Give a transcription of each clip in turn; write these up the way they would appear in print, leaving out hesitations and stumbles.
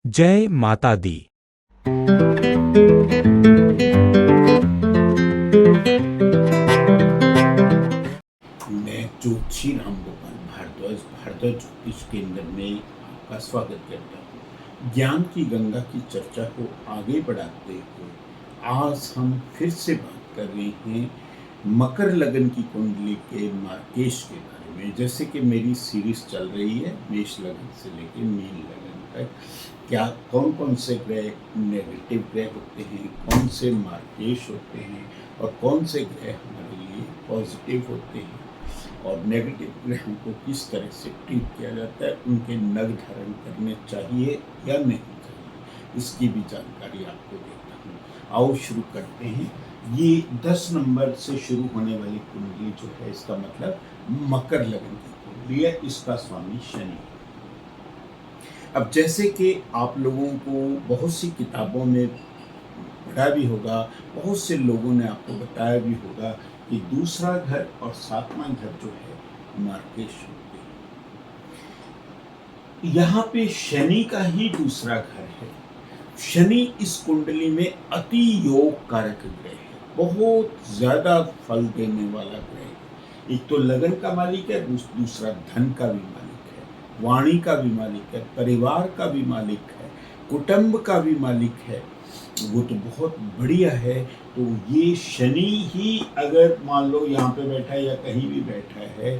जय माता दी। मैं ज्योतिषी रामगोपाल भारद्वाज ज्योतिष केंद्र में आपका स्वागत करता हूँ। ज्ञान की गंगा की चर्चा को आगे बढ़ाते हुए आज हम फिर से बात कर रहे हैं मकर लगन की कुंडली के मार्केश के बारे में। जैसे कि मेरी सीरीज चल रही है मेष लगन से लेकर मीन लगन तक, क्या कौन कौन से ग्रह नेगेटिव ग्रह होते हैं, कौन से मार्केश होते हैं और कौन से ग्रह हमारे लिए पॉजिटिव होते हैं और नेगेटिव ग्रहों को किस तरह से ट्रीट किया जाता है, उनके नग धारण करने चाहिए या नहीं चाहिए, इसकी भी जानकारी आपको देता हूँ। आओ शुरू करते हैं। ये 10 नंबर से शुरू होने वाली कुंडली जो है, इसका मतलब मकर लगन की कुंडली है। इसका स्वामी शनि। अब जैसे कि आप लोगों को बहुत सी किताबों में पढ़ा भी होगा, बहुत से लोगों ने आपको बताया भी होगा कि दूसरा घर और सातवां घर जो है मार्केश होते हैं। यहाँ पे शनि का ही दूसरा घर है। शनि इस कुंडली में अति योग कारक ग्रह है, बहुत ज्यादा फल देने वाला ग्रह है। एक तो लगन का मालिक है, दूसरा धन का भी मालिक है, वाणी का भी मालिक है, परिवार का भी मालिक है, कुटुंब का भी मालिक है। वो तो बहुत बढ़िया है। तो ये शनि ही अगर मान लो यहाँ पे बैठा है या कहीं भी बैठा है,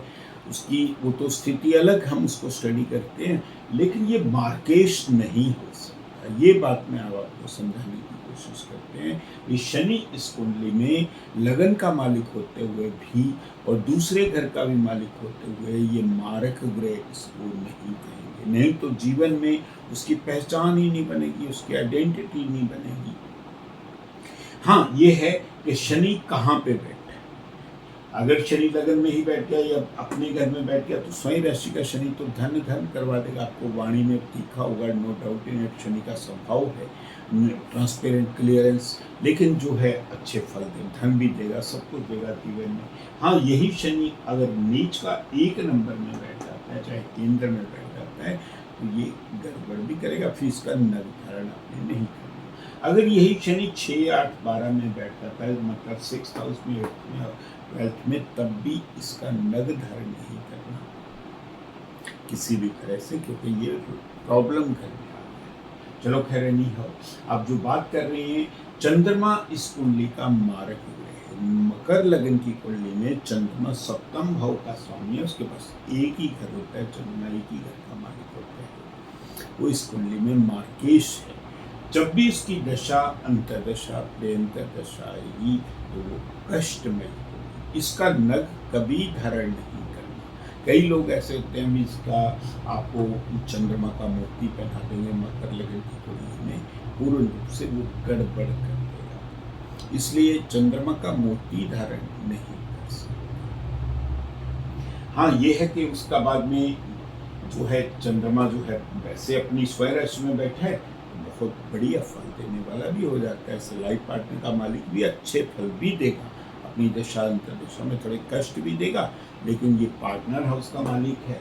उसकी वो तो स्थिति अलग, हम उसको स्टडी करते हैं, लेकिन ये मार्केश नहीं हो सकता। ये बात मैं अब आपको समझाने की कोशिश करते हैं। ये शनि इस कुंडली में लगन का मालिक होते हुए भी और दूसरे घर का भी मालिक होते हुए ये मारक ग्रह इसको नहीं कहेंगे। नहीं तो जीवन में उसकी पहचान ही नहीं बनेगी, उसकी आइडेंटिटी नहीं बनेगी। हाँ, ये है कि शनि कहाँ पे बैठा है। अगर शनि लगन में ही बैठ गया या अपने घर में बैठ गया तो स्वयं राशि का शनि तो धन धन करवा देगा। आपको वाणी में तीखा होगा, no doubt in it. Shani का स्वभाव है ट्रांसपेरेंट, क्लियरेंस, लेकिन जो है अच्छे फल दे, धन भी देगा, सब कुछ देगा जीवन में। हाँ, यही शनि अगर नीच का 1 नंबर में बैठ जाता है, चाहे केंद्र में बैठ जाता है, तो ये गड़बड़ भी करेगा, फिर इसका नग धारण आपने नहीं करना। अगर यही शनि 6, 8, 12 में बैठ जाता है, मतलब 6th हाउस में, 8th में और 12th में, तब भी इसका नग धारण नहीं करना किसी भी तरह से, क्योंकि ये प्रॉब्लम करने आ है। चलो खैर नहीं हो। आप जो बात कर रहे हैं, चंद्रमा इस कुंडली का मारक ग्रह है। मकर लगन की कुंडली में चंद्रमा सप्तम भाव का स्वामी है। उसके पास एक ही घर होता है, चंद्रमा एक ही घर का मालिक होता है। वो इस कुंडली में मार्केश है। जब भी इसकी दशा, अंतरदशा, प्रेंतर आएगी तो वो कष्टमय होगी। इसका नग कभी धारण नहीं करना। कई लोग ऐसे होते हैं, इसका आपको चंद्रमा का मोती पहना देंगे मकर लगन की कुंडली में, पूर्ण रूप से वो गड़बड़ कर देगा। इसलिए चंद्रमा का मोती धारण नहीं कर सकते। हाँ, ये है कि उसका बाद में जो है चंद्रमा जो है वैसे अपनी स्वयं राशि में बैठा है, बहुत बढ़िया फल देने वाला भी हो जाता है। ऐसे लाइफ पार्टनर का मालिक भी अच्छे फल भी देगा, अपनी दशा अंतर्दशा में थोड़े कष्ट भी देगा, लेकिन ये पार्टनर हाउस का मालिक है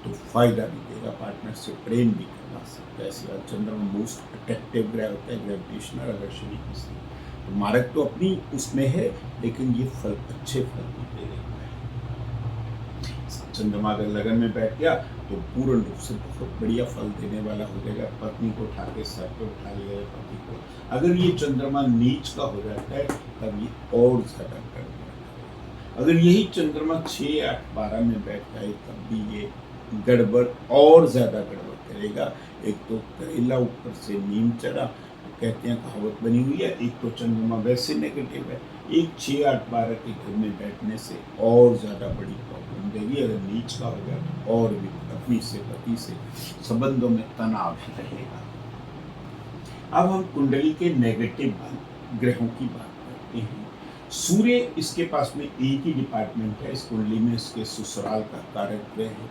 तो फायदा भी देगा, पार्टनर से प्रेम भी करवा सकता है। ऐसे चंद्रमा मोस्ट अट्रैक्टिव ग्रह होता है, ग्रेविटेशनल अगर शनि किसी तो मारक तो अपनी उसमें है, लेकिन ये फल अच्छे फल भी दे देगा। चंद्रमा अगर लगन में बैठ गया तो पूर्ण रूप से बहुत बढ़िया फल देने वाला हो जाएगा। पत्नी को उठा के सर पे उठा लिया पति को। अगर ये चंद्रमा नीच का हो जाता है तब ये और ज्यादा गड़बड़। अगर यही चंद्रमा 6, 8, 12 में बैठ जाए तब भी ये गड़बड़ और ज्यादा गड़बड़ करेगा। एक तो करेला ऊपर से नीम चढ़ा, कहते हैं कहावत बनी हुई है। एक तो चंद्रमा वैसे नेगेटिव है, एक 6, 8, 12 के घर में बैठने से और ज़्यादा बड़ी प्रॉब्लम देगी। अगर नीच का हो गया तो और भी पत्नी से, पति से संबंधों में तनाव ही रहेगा। अब हम कुंडली के नेगेटिव ग्रहों की बात करते हैं। सूर्य इसके पास में एक ही डिपार्टमेंट है इस कुंडली में, इसके ससुराल का कारक ग्रह है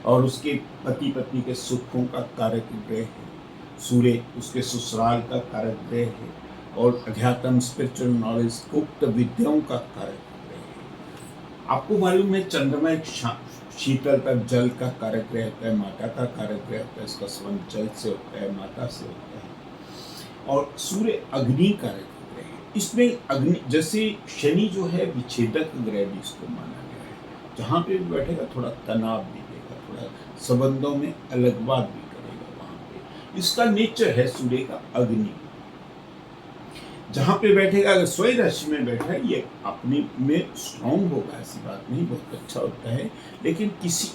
और उसके पति पत्नी के सुखों का कारक ग्रह है। सूर्य उसके ससुराल का कारक ग्रह है और अध्यात्म, स्पिरिचुअल नॉलेज, गुप्त विद्याओं का कारक ग्रह है। आपको मालूम है चंद्रमा एक शीतलता जल का कारक ग्रह होता है, माता का कारक ग्रह होता है, इसका संबंध जल से होता है, माता से होता है। और सूर्य अग्नि कारक ग्रह है। इसमें अग्नि, जैसे शनि जो है विच्छेदक ग्रह भी इसको माना गया है, जहाँ पे भी बैठेगा थोड़ा तनाव भी देगा, थोड़ा संबंधों में अलगवाद भी करेगा वहाँ पे। इसका नेचर है सूर्य का अग्नि। जहाँ पे बैठेगा, अगर स्वयं राशि में बैठा है, ये अपने में स्ट्रांग होगा, ऐसी बात नहीं, बहुत अच्छा होता है, लेकिन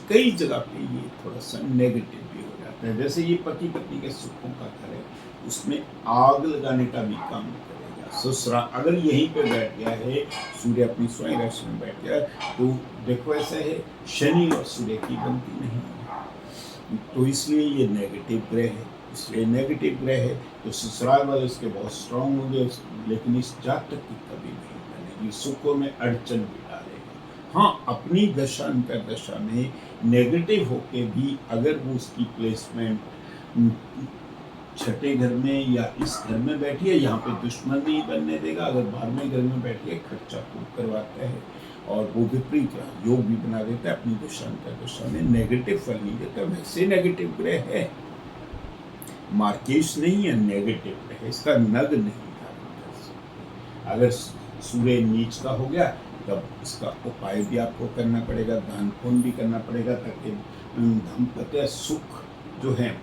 कई जगह पे ये थोड़ा सा नेगेटिव भी हो जाता है। जैसे ये पति पत्नी के सुखों का घर है, उसमें आग लगाने का भी काम करेगा। ससुराल अगर यहीं पे बैठ गया है, सूर्य अपनी स्वयं राशि में बैठ गया, तो देखो ऐसा है, शनि और सूर्य की बनती नहीं है, तो इसलिए ये नेगेटिव ग्रह है। इसलिए नेगेटिव ग्रह है तो ससुराल वाले उसके बहुत स्ट्रांग होंगे, लेकिन इस जातक की कभी नहीं बनेगी, सुखों में अड़चन भी डालेगा। हाँ, अपनी दशा अंतर्दशा में नेगेटिव होके भी अगर वो उसकी प्लेसमेंट छठे घर में या इस घर में बैठी है, यहाँ पे दुश्मन नहीं बनने देगा। अगर 12वें घर में बैठी है, खर्चा खूब करवाता है और वो विपरीत योग भी बना देता है, अपनी दशा अंतर्दशा में नेगेटिव फल नहीं देता। वैसे नेगेटिव ग्रह है, मार्केश नहीं है, नेगेटिव है, इसका नग नहीं धारण कर सकते। अगर सूर्य नीच का हो गया, तब इसका उपाय भी आपको करना पड़ेगा, दान पुण्य भी करना पड़ेगा, ताकि दाम्पत्य सुख जो है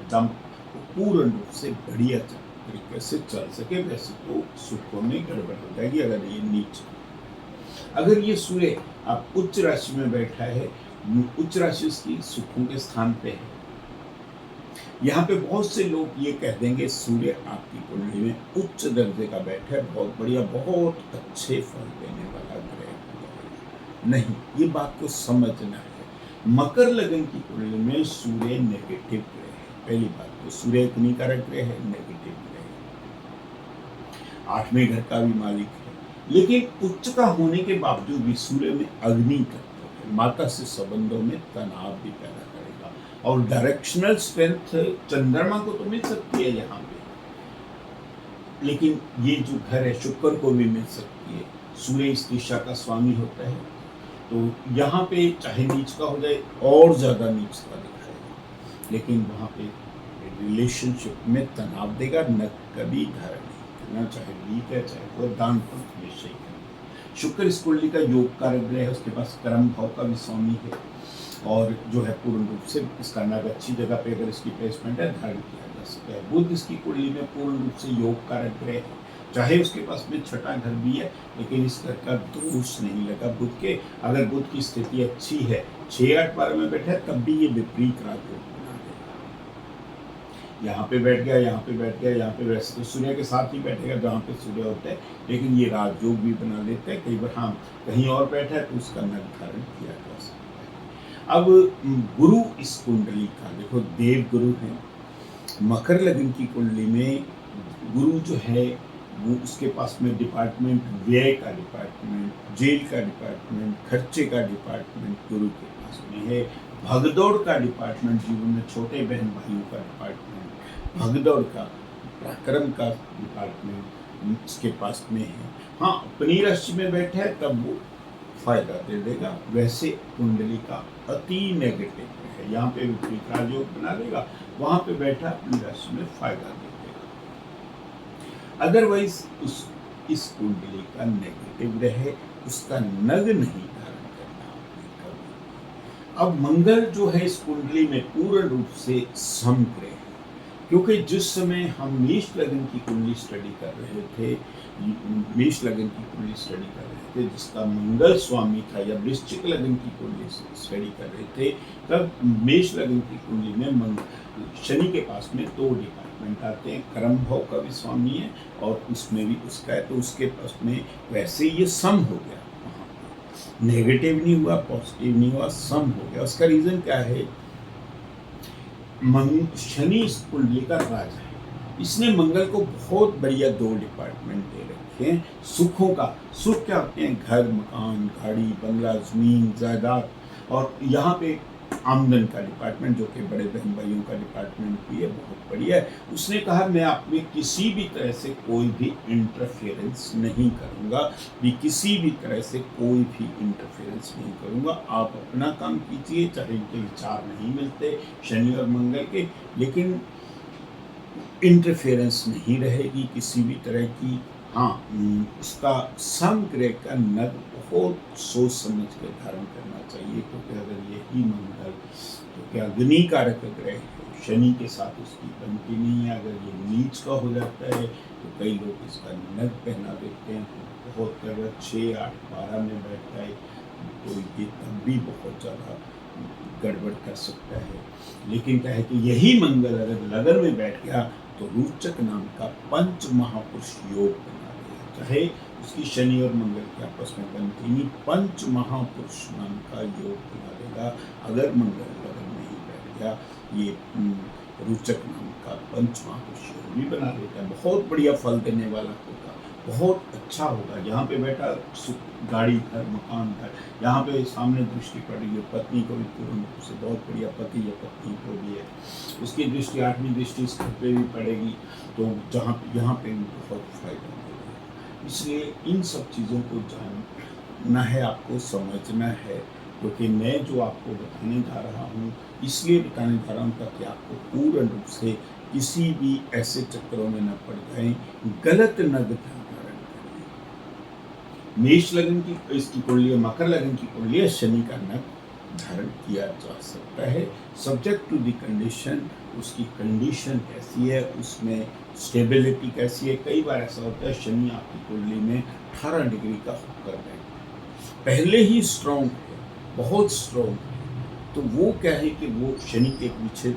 पूर्ण रूप से बढ़िया तरीके से चल सके। वैसे तो सुखों में गड़बड़ हो जाएगी अगर ये नीच। अगर ये सूर्य आप उच्च राशि में बैठा है, उच्च राशि उसकी सुखों के स्थान पे है, यहाँ पे बहुत से लोग ये कह देंगे सूर्य आपकी कुंडली में उच्च दर्जे का बैठा है, बहुत बढ़िया, बहुत अच्छे फल देने वाला ग्रह है। नहीं, ये बात को समझना है। मकर लगन की कुंडली में सूर्य नेगेटिव ग्रह है। पहली बात तो सूर्य अग्नि कारक ग्रह है, नेगेटिव ग्रह है, 8वें घर का भी मालिक है, लेकिन उच्च का होने के बावजूद भी सूर्य में अग्नि तत्व है, माता से संबंधों में तनाव भी पैदा करेगा। और डायरेक्शनल स्ट्रेंथ चंद्रमा को तो मिल सकती है यहाँ पे, लेकिन ये जो घर है शुक्र को भी मिल सकती है। सूर्य इस दिशा का स्वामी होता है, तो यहाँ पे चाहे नीच का हो जाए और ज्यादा नीच का दिखाएगा, लेकिन वहाँ पे रिलेशनशिप में तनाव देगा, न कभी धारण नहीं करना, चाहे वीक है चाहे वो दान पुण्य हमेशा ही करना। शुक्र इस कुंडली का योग कारक ग्रह है, उसके पास कर्म भाव का भी स्वामी है, और जो है पूर्ण रूप से इसका नग अच्छी जगह पे अगर इसकी प्लेसमेंट है धारण किया जा सकता है। बुध इसकी कुंडली में पूर्ण रूप से योग कारक ग्रह है, चाहे उसके पास में छठा घर भी है, लेकिन इस घर का दोष नहीं लगा बुध के। अगर बुध की स्थिति अच्छी है, 6, 8, 12 में बैठा है, तब भी ये विपरीत राजयोग बना देगा। यहाँ पे बैठ गया, यहाँ पे बैठ गया, यहाँ पे वैसे तो सूर्य के साथ ही बैठेगा जहाँ पे सूर्य होता है, लेकिन ये राजयोग भी बना देता है। कई बार हाँ कहीं और बैठा है तो उसका नग धारण किया जा सकता है। अब गुरु इस कुंडली का देखो, देव गुरु है। मकर लगन की कुंडली में गुरु जो है वो उसके पास में डिपार्टमेंट, व्यय का डिपार्टमेंट, जेल का डिपार्टमेंट, खर्चे का डिपार्टमेंट गुरु के पास में है। भगदौड़ का डिपार्टमेंट, जीवन में छोटे बहन भाइयों का डिपार्टमेंट, भगदौड़ का, पराक्रम का डिपार्टमेंट इसके पास में है। हाँ, अपनी राशि में बैठा है तब वो फायदा दे देगा। वैसे कुंडली का अति नेगेटिव है, यहाँ पे विपरीत राजयोग बना देगा, वहां पे बैठा अपनी राशि में फायदा दे देगा। अदरवाइज इस कुंडली का नेगेटिव ग्रह है, उसका नग नहीं धारण करना आपने कभी। अब मंगल जो है इस कुंडली में पूर्ण रूप से सम ग्रह है, क्योंकि जिस समय हम मेष लगन की कुंडली स्टडी कर रहे थे, मेष लगन की कुंडली स्टडी कर रहे थे जिसका मंगल स्वामी था, या वृश्चिक लगन की कुंडली स्टडी कर रहे थे, तब मेष लगन की कुंडली में शनि के पास में 2 डिपार्टमेंट आते हैं। कर्म भाव का भी स्वामी है और उसमें भी उसका है, तो उसके पास में वैसे ये सम हो गया, नेगेटिव नहीं हुआ, पॉजिटिव नहीं हुआ, सम हो गया। उसका रीजन क्या है? शनि इस कुंडली का राजा है, इसने मंगल को बहुत बढ़िया 2 डिपार्टमेंट दे रखे हैं सुखों का। सुख क्या होते हैं? घर, मकान, गाड़ी, बंगला, जमीन, जायदाद, और यहाँ पे आमदन का डिपार्टमेंट, जो कि बड़े बहन भाइयों का डिपार्टमेंट भी है, बहुत बढ़िया है। उसने कहा मैं आप में किसी भी तरह से कोई भी इंटरफेरेंस नहीं करूँगा, किसी भी तरह से कोई भी इंटरफेरेंस नहीं करूँगा। आप अपना काम कीजिए, चाहे इनके विचार नहीं मिलते शनि और मंगल के, लेकिन इंटरफेरेंस नहीं रहेगी किसी भी तरह की। हाँ, इसका समग्रह का नग बहुत सोच समझ के धारण करना चाहिए, क्योंकि अगर यही मंगल, क्योंकि अग्नि कारक ग्रह है, शनि के साथ उसकी बनती नहीं है। अगर ये नीच का हो जाता है तो कई लोग इसका नग पहना देते हैं, बहुत अगर 6, 8, 12 में बैठता है तो ये तब भी बहुत ज़्यादा गड़बड़ कर सकता है। लेकिन क्या है कि यही मंगल अगर लगन में बैठ गया तो रोचक नाम का पंच महापुरुष योग बना देगा। चाहे उसकी शनि और मंगल की आपस में बनती नहीं, पंच महापुरुष नाम का योग बना देगा। अगर मंगल लगन में ही बैठ गया, ये रोचक नाम का पंच महापुरुष योग भी बना देता है। बहुत बढ़िया फल देने वाला होगा, बहुत अच्छा होगा। यहाँ पे बैठा गाड़ी, घर, मकान, घर, यहाँ पे सामने दृष्टि पड़ रही है, पत्नी को भी पूर्ण रूप से बहुत बढ़िया, पति या पत्नी को भी है, उसकी दृष्टि 8वीं दृष्टि इस घर पे भी पड़ेगी, तो जहाँ यहाँ पे भी बहुत फायदा होगा। इसलिए इन सब चीज़ों को जानना है, आपको समझना है, क्योंकि मैं जो आपको बताने जा रहा हूँ इसलिए बताने जा रहा हूँ ताकि आपको पूर्ण रूप से किसी भी ऐसे चक्करों में न पड़ जाए, गलत नग धारण करें। मेष लगन की इसकी कुंडली है, मकर लगन की कुंडली है, शनि का नग धारण किया जा सकता है, सब्जेक्ट टू द कंडीशन। उसकी कंडीशन कैसी है, उसमें स्टेबिलिटी कैसी है। कई बार ऐसा होता है शनि आपकी कुंडली में 18 डिग्री का होकर बैठा, पहले ही स्ट्रॉन्ग है, बहुत स्ट्रॉन्ग है, तो वो क्या है कि वो शनि के पीछे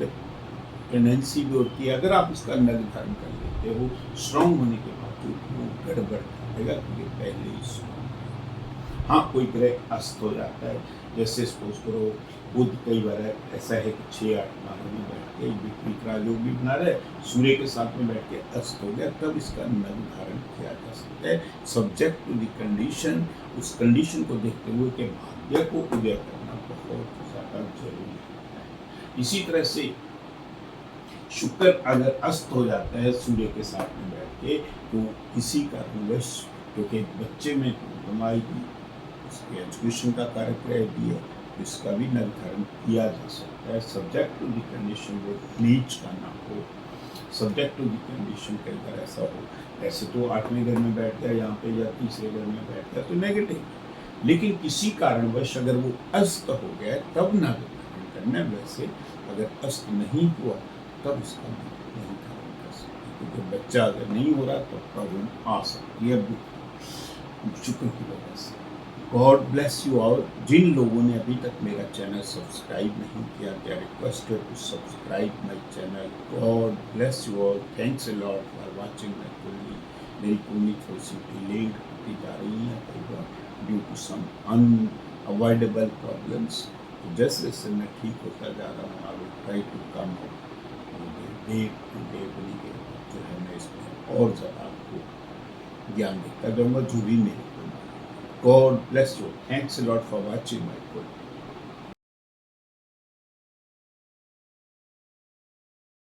टेंडेंसी भी होती है। अगर आप उसका नग धारण कर लेते हो स्ट्रॉन्ग होने के बावजूद, वो गड़बड़ करेगा, क्योंकि पहले ही स्ट्रॉन्ग है। हाँ, कोई ग्रह अस्त हो जाता है, जैसे सपोज करो बुध कई बार ऐसा है कि 6, 8, 12 में बैठ के विपरीत राजयोग भी बना रहे, सूर्य के साथ में बैठ के अस्त हो गया, तब इसका नग धारण किया जा सकता है, सब्जेक्ट टू द कंडीशन। उस कंडीशन को देखते हुए कि भाग्य को उदय करना बहुत ज़्यादा जरूरी है। इसी तरह से शुक्र अगर अस्त हो जाता है सूर्य के साथ में बैठ के, तो किसी कारणवश, क्योंकि बच्चे में हमारी उसके एजुकेशन का कार्यक्रम भी है, इसका भी नग धारण किया जा सकता है, सब्जेक्ट टू द कंडीशन। वो नीच का ना हो, सब्जेक्ट टू द कंडीशन। कई बार ऐसा हो, ऐसे तो 8वें घर में बैठ गया यहाँ पे, या तीसरे घर में बैठ गया तो नेगेटिव, लेकिन किसी कारणवश अगर वो अस्त हो गया तब नग धारण करना। वैसे अगर अस्त नहीं हुआ तब इसका नहीं धारण कर सकते, क्योंकि बच्चा अगर नहीं हो रहा तो प्रॉब्लम आ सकती है शुक्र की वजह से। God bless you all. जिन लोगों ने अभी तक मेरा चैनल सब्सक्राइब नहीं किया, क्या रिक्वेस्ट है to subscribe my channel. God bless you all, thanks a lot for watching my Kundli. मेरी कुंडली थोड़ी सी डिलेड होती जा रही है कई बार due to some unavoidable problems. तो जैसे जैसे मैं ठीक होता जा रहा हूँ, I will try to come day to day बनी जो है, मैं इसमें और ज़्यादा आपको ज्ञान देता जाऊँगा, जो भी मेरे को। God bless you, thanks a lot for watching my video.